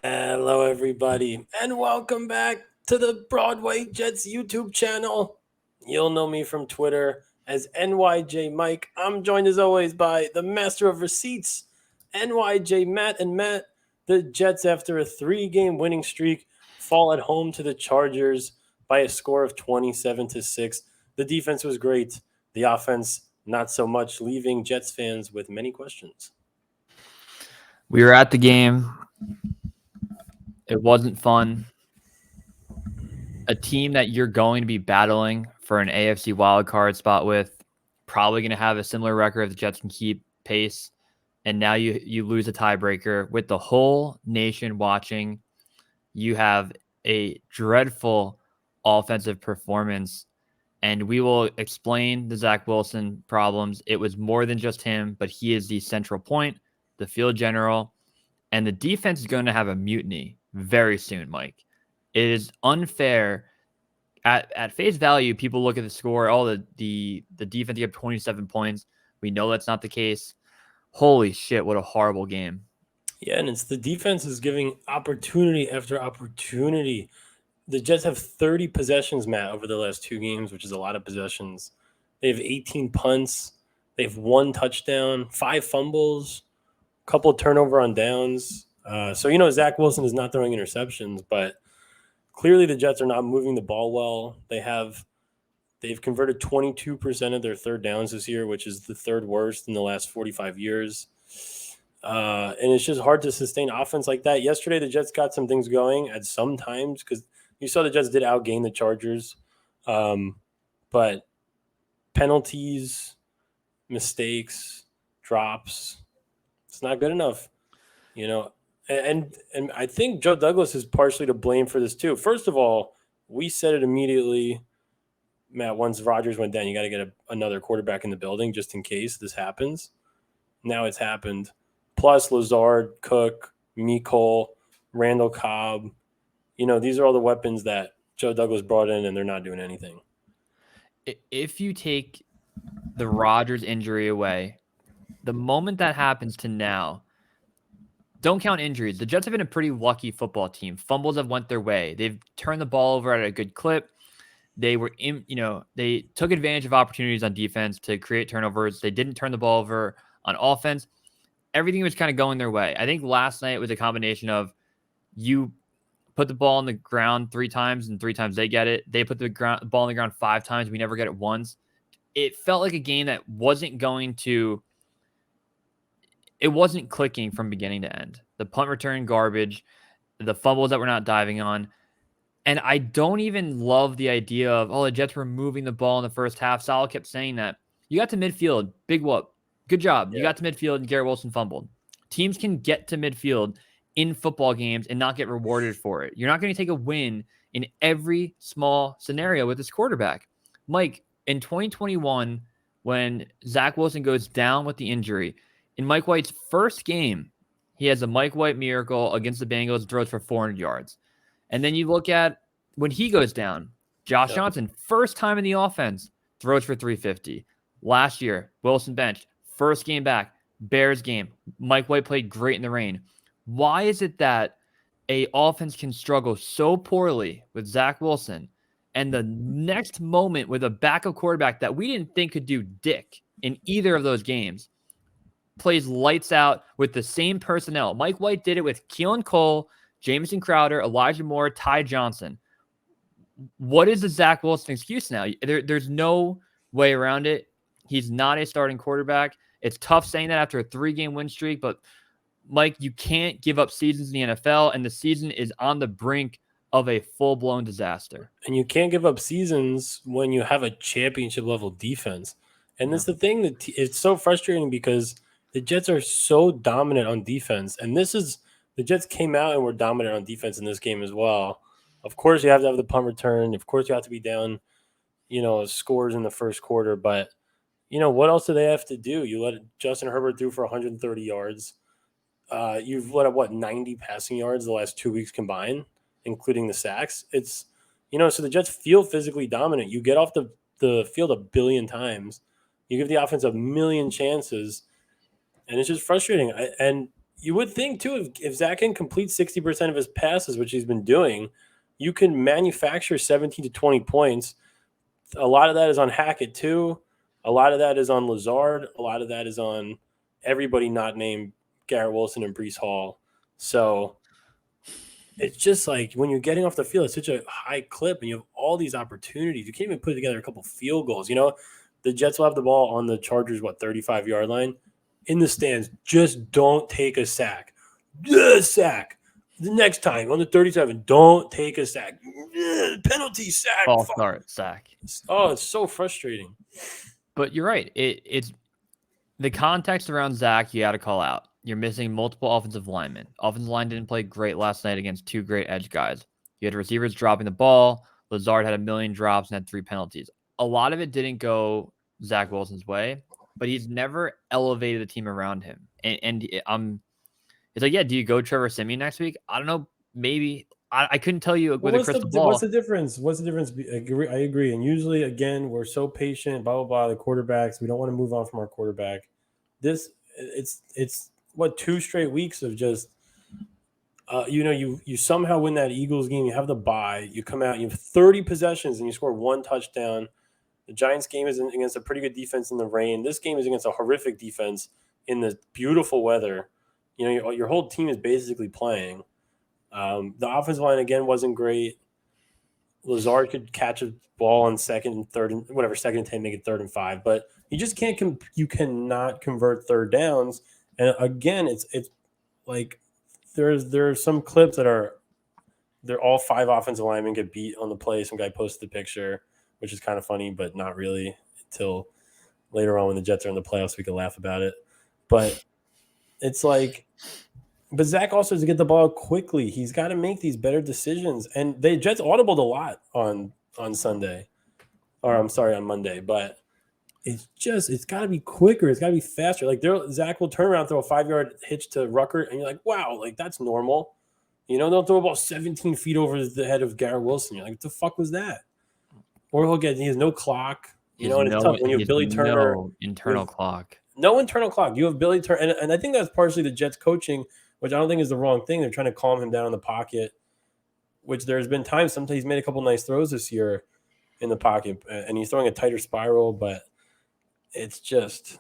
Hello, everybody, and welcome back to the Broadway Jets YouTube channel. You'll know me from Twitter as NYJ Mike. I'm joined as always by the master of receipts, NYJ Matt. And Matt, the Jets, after a 3-game winning streak, fall at home to the Chargers by a score of 27-6. The defense was great, the offense, not so much, leaving Jets fans with many questions. We were at the game. It wasn't fun. A team that you're going to be battling for an AFC wildcard spot with, probably going to have a similar record if the Jets can keep pace. And now you lose a tiebreaker with the whole nation watching. You have a dreadful offensive performance. And we will explain the Zach Wilson problems. It was more than just him, but he is the central point, the field general. And the defense is going to have a mutiny very soon, Mike. It is unfair. At face value, people look at the score. Oh, the defense gave 27 points. We know that's not the case. Holy shit, what a horrible game. Yeah, and it's the defense is giving opportunity after opportunity. The Jets have 30 possessions, Matt, over the last 2 games, which is a lot of possessions. They have 18 punts. They have 1 touchdown, 5 fumbles, a couple of turnover on downs. So Zach Wilson is not throwing interceptions, but clearly the Jets are not moving the ball well. They've converted 22% of their third downs this year, which is the third worst in the last 45 years. And it's just hard to sustain offense like that. Yesterday, the Jets got some things going at some times because you saw the Jets did outgain the Chargers. But penalties, mistakes, drops, it's not good enough. And I think Joe Douglas is partially to blame for this too. First of all, we said it immediately, Matt, once Rodgers went down, you got to get another quarterback in the building just in case this happens. Now it's happened. Plus Lazard, Cook, Mecole, Randall Cobb. These are all the weapons that Joe Douglas brought in, and they're not doing anything. If you take the Rodgers injury away, the moment that happens to now, don't count injuries. The Jets have been a pretty lucky football team. Fumbles have went their way. They've turned the ball over at a good clip. They were they took advantage of opportunities on defense to create turnovers. They didn't turn the ball over on offense. Everything was kind of going their way. I think last night was a combination of you put the ball on the ground 3 times and 3 times they get it. They put the ball on the ground 5 times. We never get it once. It felt like a game that wasn't clicking from beginning to end. The punt return garbage, the fumbles that we're not diving on. And I don't even love the idea of, the Jets were moving the ball in the first half. Saleh kept saying that. You got to midfield. Big whoop. Good job. Yeah. You got to midfield and Garrett Wilson fumbled. Teams can get to midfield in football games and not get rewarded for it. You're not going to take a win in every small scenario with this quarterback. Mike, in 2021, when Zach Wilson goes down with the injury, in Mike White's first game, he has a Mike White miracle against the Bengals, throws for 400 yards. And then you look at when he goes down, Josh Johnson, first time in the offense, throws for 350. Last year, Wilson benched, first game back, Bears game. Mike White played great in the rain. Why is it that a offense can struggle so poorly with Zach Wilson and the next moment with a backup quarterback that we didn't think could do dick in either of those games plays lights out with the same personnel? Mike White did it with Keelan Cole, Jamison Crowder, Elijah Moore, Ty Johnson. What is the Zach Wilson excuse now? There's no way around it. He's not a starting quarterback. It's tough saying that after a 3-game win streak, but Mike, you can't give up seasons in the NFL, and the season is on the brink of a full-blown disaster. And you can't give up seasons when you have a championship-level defense. And that's the thing that it's so frustrating because the Jets are so dominant on defense. And the Jets came out and were dominant on defense in this game as well. Of course, you have to have the punt return. Of course, you have to be down, scores in the first quarter. But, what else do they have to do? You let Justin Herbert through for 130 yards. You've let up, 90 passing yards the last 2 weeks combined, including the sacks. It's, so the Jets feel physically dominant. You get off the field a billion times. You give the offense a million chances. And it's just frustrating. And you would think too, if Zach can complete 60% of his passes, which he's been doing, you can manufacture 17 to 20 points. A lot of that is on Hackett too. A lot of that is on Lazard. A lot of that is on everybody not named Garrett Wilson and Brees Hall. So it's just like when you're getting off the field, it's such a high clip and you have all these opportunities. You can't even put together a couple field goals. The Jets will have the ball on the Chargers, 35-yard line in the stands. Just don't take a sack. Sack. The next time on the 37, don't take a sack. Penalty sack. False start, sack. Oh, it's so frustrating. But you're right. It's the context around Zach you got to call out. You're missing multiple offensive linemen. Offensive line didn't play great last night against two great edge guys. You had receivers dropping the ball. Lazard had a million drops and had 3 penalties. A lot of it didn't go Zach Wilson's way, but he's never elevated the team around him. And it's like, yeah, do you go Trevor Siemian next week? I don't know. Maybe. I couldn't tell you with a crystal ball. What's the difference? What's the difference? I agree. And usually, again, we're so patient, blah, blah, blah, the quarterbacks. We don't want to move on from our quarterback. It's what, 2 straight weeks of just, you somehow win that Eagles game. You have the bye. You come out, you have 30 possessions, and you score 1 touchdown. The Giants game is against a pretty good defense in the rain. This game is against a horrific defense in the beautiful weather. Your whole team is basically playing. The offensive line, again, wasn't great. Lazard could catch a ball on second and 10, make it 3rd and 5. But you just can't you cannot convert third downs. And again, it's like there are some clips that they're all 5 offensive linemen get beat on the play. Some guy posted the picture, which is kind of funny, but not really until later on when the Jets are in the playoffs, we can laugh about it. But it's like, but Zach also has to get the ball quickly. He's got to make these better decisions. And the Jets audibled a lot on Sunday, or I'm sorry, on Monday. But it's got to be quicker. It's got to be faster. Like Zach will turn around, throw a 5-yard hitch to Rucker, and you're like, wow, like that's normal. They'll throw a ball 17 feet over the head of Garrett Wilson. You're like, what the fuck was that? Or he has no clock. And it's tough when you have Billy Turner. No internal clock. No internal clock. You have Billy Turner. And I think that's partially the Jets coaching, which I don't think is the wrong thing. They're trying to calm him down in the pocket, which there's been times sometimes he's made a couple nice throws this year in the pocket, and he's throwing a tighter spiral, but it's just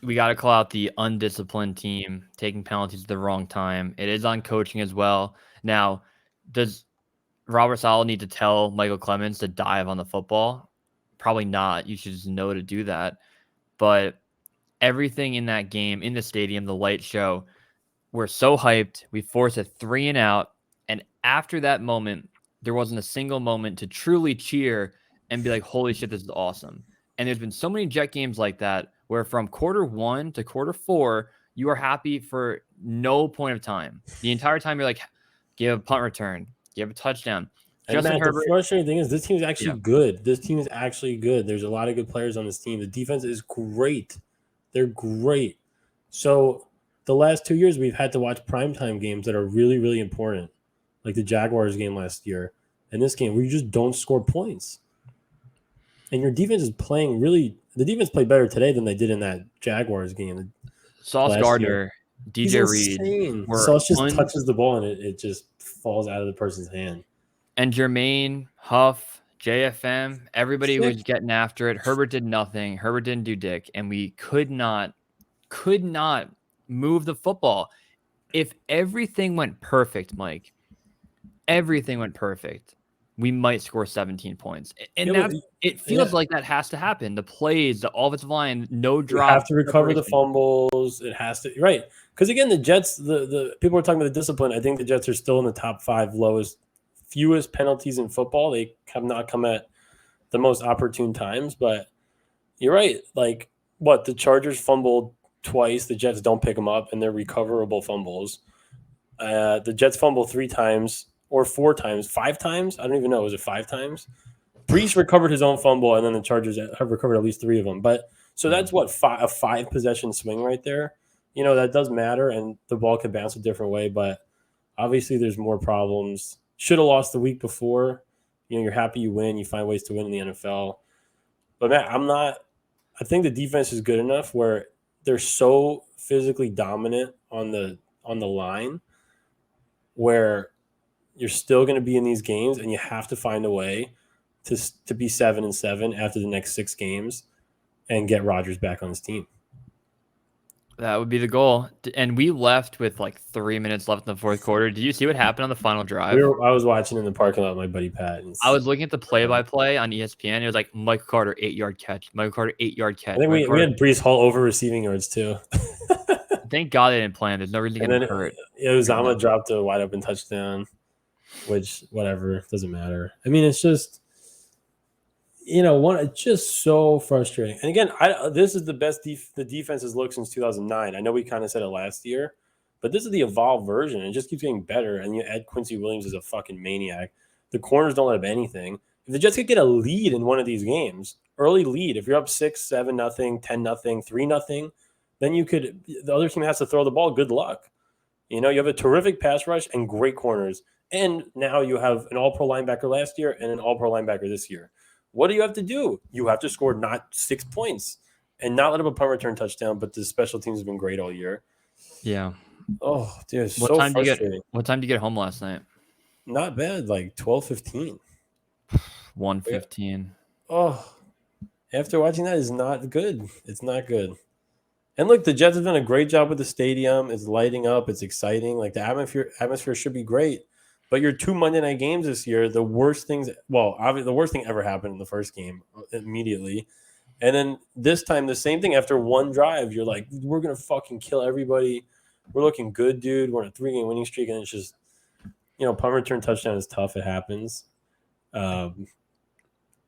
we got to call out the undisciplined team taking penalties at the wrong time. It is on coaching as well. Now, does Robert Saleh need to tell Michael Clemens to dive on the football? Probably not. You should just know to do that. But everything in that game, in the stadium, the light show, we're so hyped. We forced a 3 and out. And after that moment, there wasn't a single moment to truly cheer and be like, holy shit, this is awesome. And there's been so many Jet games like that where from quarter 1 to quarter 4, you are happy for no point of time. The entire time you're like, give a punt return, give a touchdown. And Matt, the frustrating thing is this team is actually good. This team is actually good. There's a lot of good players on this team. The defense is great. They're great. So the last 2 years, we've had to watch primetime games that are really, really important, like the Jaguars game last year and this game where you just don't score points. And your defense is playing the defense played better today than they did in that Jaguars game. Sauce Gardner, DJ Reed. Sauce just touches the ball and it just falls out of the person's hand. And Jermaine, Huff, JFM, everybody was getting after it. Herbert did nothing. Herbert didn't do dick. And we could not move the football. If everything went perfect, Mike, we might score 17 points. And it feels like that has to happen. The plays, the offensive line, no drop. You have to recover the fumbles. It has to, right. Because again, the Jets, the people are talking about the discipline. I think the Jets are still in the top 5 fewest penalties in football. They have not come at the most opportune times, but you're right. Like the Chargers fumbled twice. The Jets don't pick them up, and they're recoverable fumbles. The Jets fumble 3 times or 4 times, 5 times. I don't even know. Was it 5 times? Brees recovered his own fumble, and then the Chargers have recovered at least 3 of them. But so that's a 5 possession swing right there. That does matter, and the ball could bounce a different way. But obviously, there's more problems. Should have lost the week before. You're happy you win. You find ways to win in the NFL. But Matt, I'm not I think the defense is good enough where they're so physically dominant on the line where you're still going to be in these games, and you have to find a way to be 7-7 after the next 6 games and get Rodgers back on his team. That would be the goal. And we left with like 3 minutes left in the fourth quarter. Did you see what happened on the final drive? I was watching in the parking lot with my buddy Pat. And I was looking at the play-by-play on ESPN. It was like Michael Carter 8-yard catch. Michael Carter 8-yard catch. I think we had Breece Hall over receiving yards too. Thank God they didn't plan. There's no reason to get him hurt. Uzomah dropped a wide open touchdown, which whatever, doesn't matter. I mean, it's just it's just so frustrating. And again, this is the best the defense has looked since 2009. I know we kind of said it last year, but this is the evolved version. It just keeps getting better. And you add Quincy Williams as a fucking maniac. The corners don't let up anything. If the Jets could get a lead in one of these games, early lead, if you're up 6-7-0, 10-0, 3-0, then the other team has to throw the ball. Good luck. You have a terrific pass rush and great corners. And now you have an all-pro linebacker last year and an all-pro linebacker this year. What do you have to do? You have to score not 6 points and not let up a punt return touchdown, but the special teams have been great all year. Yeah. Oh, dude, it's what so time frustrating. What time did you get home last night? Not bad, like 12:15. 1:15. Oh, after watching that is not good. It's not good. And look, the Jets have done a great job with the stadium. It's lighting up. It's exciting. Like the atmosphere should be great. But your 2 Monday night games this year, the worst thing ever happened in the first game immediately. And then this time, the same thing after one drive, you're like, we're going to fucking kill everybody. We're looking good, dude. We're on a 3-game winning streak. And it's just, punt return touchdown is tough. It happens. And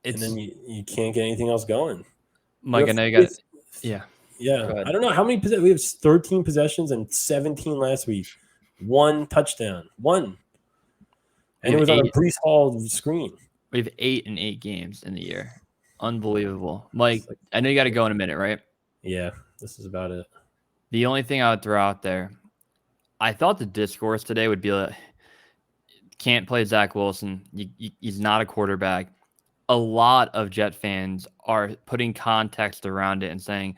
then you can't get anything else going. Mike, I know you got it. Yeah. Yeah. I don't know how many possessions. We have 13 possessions and 17 last week. 1 touchdown. 1. And it was on a Breece Hall screen. We have 8 in 8 games in the year. Unbelievable. Mike, I know you got to go in a minute, right? Yeah, this is about it. The only thing I would throw out there, I thought the discourse today would be like, can't play Zach Wilson. He's not a quarterback. A lot of Jet fans are putting context around it and saying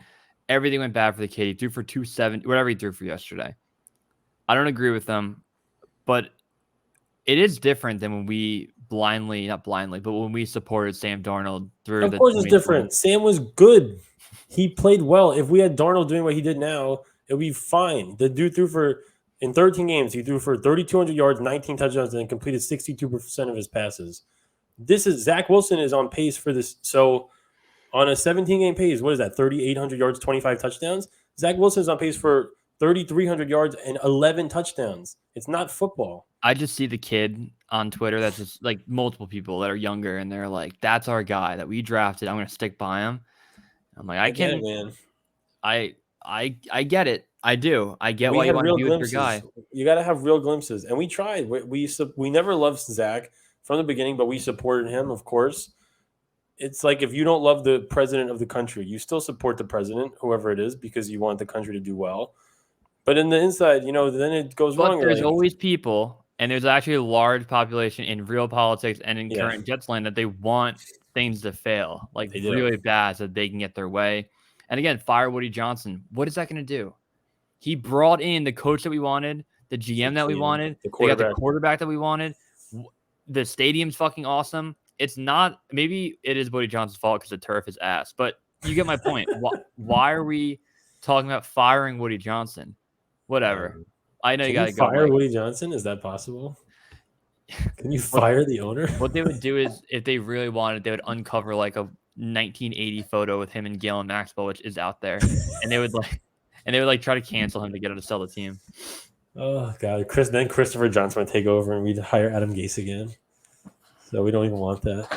everything went bad for the kid. He threw for 270, whatever he threw for yesterday. I don't agree with them, but it is different than when we not blindly, but when we supported Sam Darnold through Of course it's different. Sam was good. He played well. If we had Darnold doing what he did now, it would be fine. The dude in 13 games, he threw for 3,200 yards, 19 touchdowns, and completed 62% of his passes. Zach Wilson is on pace for this. So on a 17-game pace, what is that, 3,800 yards, 25 touchdowns? Zach Wilson is on pace for 3,300 yards and 11 touchdowns. It's not football. I just see the kid on Twitter that's just like multiple people that are younger, and they're like, that's our guy that we drafted. I'm going to stick by him. I'm like, I get it, man. I get it. I do. I get why you want to be with your guy. You got to have real glimpses. And we tried. We never loved Zach from the beginning, but we supported him, of course. It's like if you don't love the president of the country, you still support the president, whoever it is, because you want the country to do well. But in the inside, then it goes wrong. But there's always people, and there's actually a large population in real politics and in current Jets land that they want things to fail, like really bad, so that they can get their way. And again, fire Woody Johnson. What is that going to do? He brought in the coach that we wanted, the GM that we wanted. They got the quarterback that we wanted. The stadium's fucking awesome. It's not. Maybe it is Woody Johnson's fault because the turf is ass. But you get my point. Why are we talking about firing Woody Johnson? Whatever. I know you got to go. Fire Woody Johnson? Is that possible? Can you fire the owner? What they would do is, if they really wanted, they would uncover like a 1980 photo with him and Galen Maxwell, which is out there, and they would try to cancel him to get him to sell the team. Oh God, then Christopher Johnson would take over, and we'd hire Adam Gase again. So we don't even want that.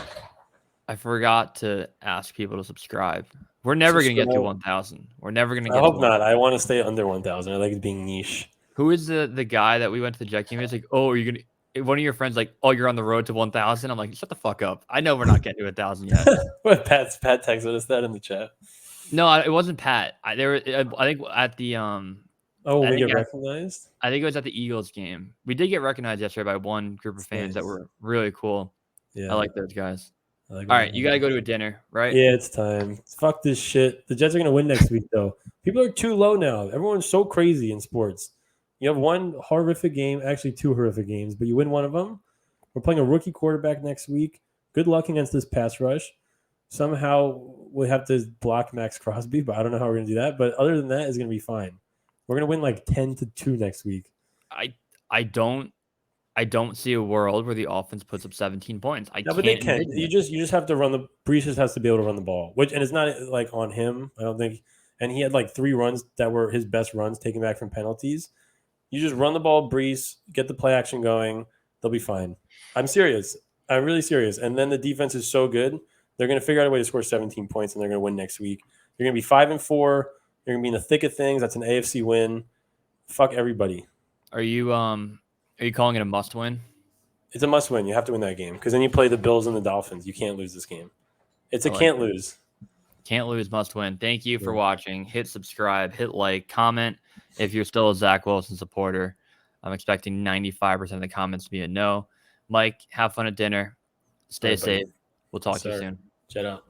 I forgot to ask people to subscribe. We're never going to get to 1,000. We're never going to get. I hope not. I want to stay under 1,000. I like it being niche. Who is the guy that we went to the Jet game? He's like, oh, are you gonna? One of your friends like, oh, you're on the road to 1,000. I'm like, shut the fuck up. I know we're not getting to 1,000 yet. What Pat texted us that in the chat. No, it wasn't Pat. I think at the we get recognized. I think it was at the Eagles game. We did get recognized yesterday by one group of fans that were really cool. Yeah, I like those guys. I like All when right, that you got to happens. go to a dinner, right? Yeah, it's time. Fuck this shit. The Jets are gonna win next week, though. People are too low now. Everyone's so crazy in sports. You have one horrific game, actually two horrific games, but you win one of them. We're playing a rookie quarterback next week. Good luck against this pass rush. Somehow we have to block Max Crosby, but I don't know how we're gonna do that. But other than that, it's gonna be fine. We're gonna win like 10-2 next week. I I don't I don't see a world where the offense puts up 17 points. I No, but they can't can. envision it. You just have to run the. Brees just has to be able to run the ball, which and it's not like on him. I don't think. And he had like 3 runs that were his best runs taken back from penalties. You just run the ball, Brees, get the play action going. They'll be fine. I'm serious. I'm really serious. And then the defense is so good, they're going to figure out a way to score 17 points, and they're going to win next week. You're going to be 5-4. You're going to be in the thick of things. That's an AFC win. Fuck everybody. Are you calling it a must win? It's a must win. You have to win that game because then you play the Bills and the Dolphins. You can't lose this game. It's a I like can't that. lose. Can't lose, must win. Thank you for Yeah. watching. Hit subscribe, hit like, comment if you're still a Zach Wilson supporter. I'm expecting 95% of the comments to be a no. Mike, have fun at dinner. Stay All right, buddy. safe. We'll talk to you Sir. soon. Jet out.